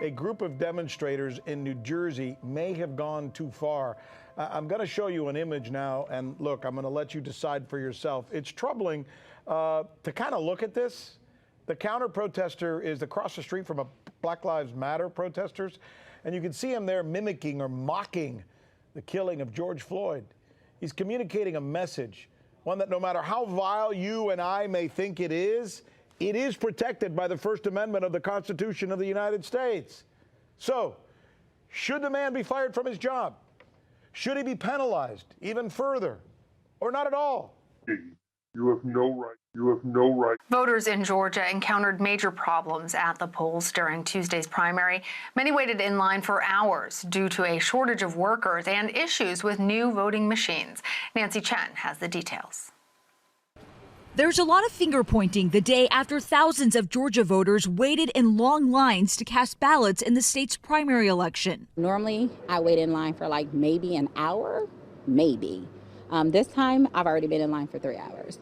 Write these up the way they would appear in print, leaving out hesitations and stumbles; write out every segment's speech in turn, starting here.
a group of demonstrators in New Jersey may have gone too far. I'm going to show you an image now, and look, I'm going to let you decide for yourself. It's troubling to kind of look at this. The counter protester is across the street from a Black Lives Matter protesters, and you can see him there mimicking or mocking the killing of George Floyd. He's communicating a message, one that no matter how vile you and I may think it is protected by the First Amendment of the Constitution of the United States. So, should the man be fired from his job? Should he be penalized even further, or not at all? You have no right. You have no right. Voters in Georgia encountered major problems at the polls during Tuesday's primary. Many waited in line for hours due to a shortage of workers and issues with new voting machines. Nancy Chen has the details. There's a lot of finger pointing the day after thousands of Georgia voters waited in long lines to cast ballots in the state's primary election. Normally, I wait in line for like maybe an hour, maybe. This time, I've already been in line for 3 hours.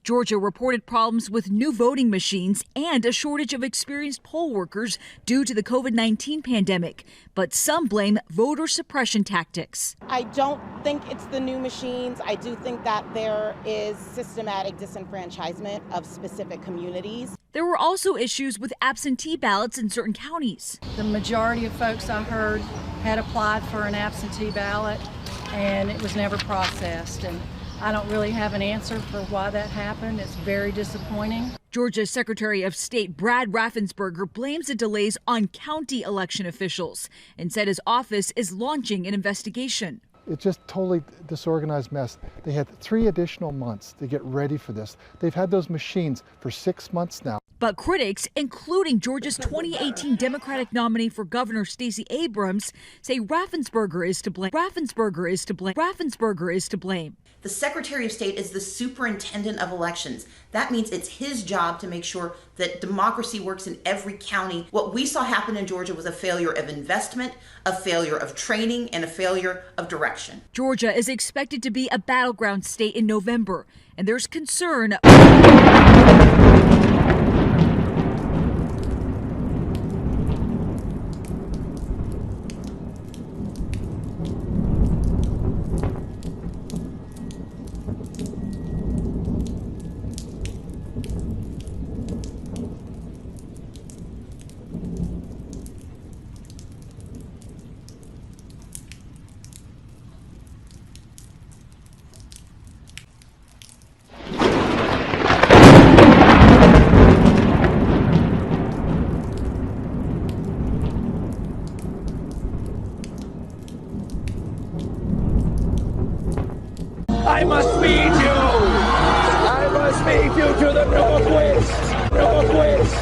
Georgia reported problems with new voting machines and a shortage of experienced poll workers due to the COVID-19 pandemic. But some blame voter suppression tactics. I don't think it's the new machines. I do think that there is systematic disenfranchisement of specific communities. There were also issues with absentee ballots in certain counties. The majority of folks I heard had applied for an absentee ballot and it was never processed. And I don't really have an answer for why that happened. It's very disappointing. Georgia's Secretary of State Brad Raffensperger blames the delays on county election officials and said his office is launching an investigation. It's just totally disorganized mess. They had 3 additional months to get ready for this. They've had those machines for 6 months now. But critics, including Georgia's 2018 Democratic nominee for governor Stacey Abrams, say Raffensperger is to blame. Raffensperger is to blame. Raffensperger is to blame. The Secretary of State is the superintendent of elections. That means it's his job to make sure that democracy works in every county. What we saw happen in Georgia was a failure of investment, a failure of training, and a failure of direction. Georgia is expected to be a battleground state in November, and there's concern. I must feed you! I must feed you to the northwest! Northwest!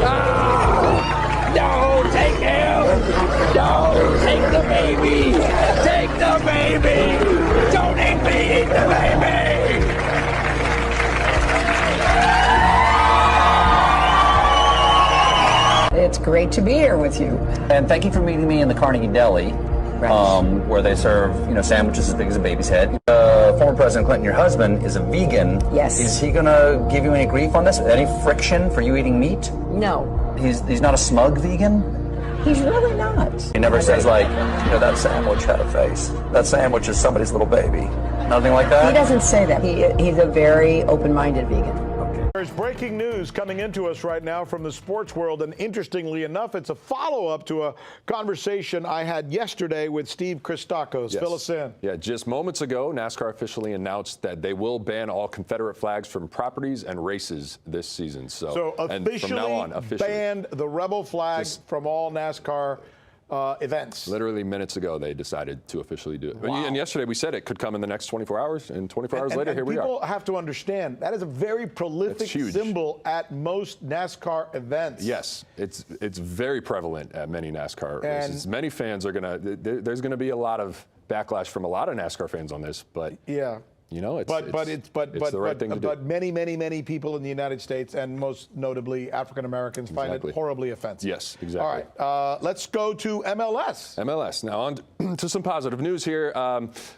Ah! No, take him! No, take the baby! Take the baby! Don't eat me, eat the baby! It's great to be here with you. And thank you for meeting me in the Carnegie Deli. Right. Where they serve, sandwiches as big as a baby's head. Former President Clinton, your husband, is a vegan. Yes. Is he gonna give you any grief on this? Any friction for you eating meat? No. He's not a smug vegan? He's really not. He never says like, that sandwich had a face. That sandwich is somebody's little baby. Nothing like that? He doesn't say that. He's a very open-minded vegan. There's breaking news coming into us right now from the sports world, and interestingly enough, it's a follow-up to a conversation I had yesterday with Steve Christakos. Yes. Fill us in. Yeah, just moments ago, NASCAR officially announced that they will ban all Confederate flags from properties and races this season. So officially, from now on, banned the rebel flag from all NASCAR events. Literally minutes ago, they decided to officially do it. Wow. And yesterday we said it could come in the next 24 hours, and 24 hours later, here we are. People have to understand, that is a very prolific symbol at most NASCAR events. Yes, it's very prevalent at many NASCAR races. Many fans are there's gonna be a lot of backlash from a lot of NASCAR fans on this, but yeah. you know, it's but the right thing to do. But many people in the United States, and most notably African Americans, find it horribly offensive. Yes, exactly. All right, let's go to MLS. MLS. Now on to some positive news here,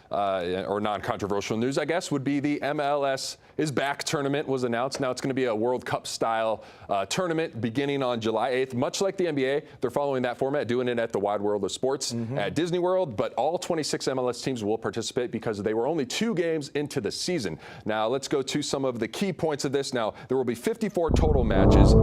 or non-controversial news, I guess, would be the MLS is Back tournament was announced. Now it's going to be a World Cup style tournament beginning on July 8th. Much like the NBA, they're following that format, doing it at the Wide World of Sports at Disney World, but all 26 MLS teams will participate because they were only 2 games into the season. Now let's go to some of the key points of this. Now there will be 54 total matches.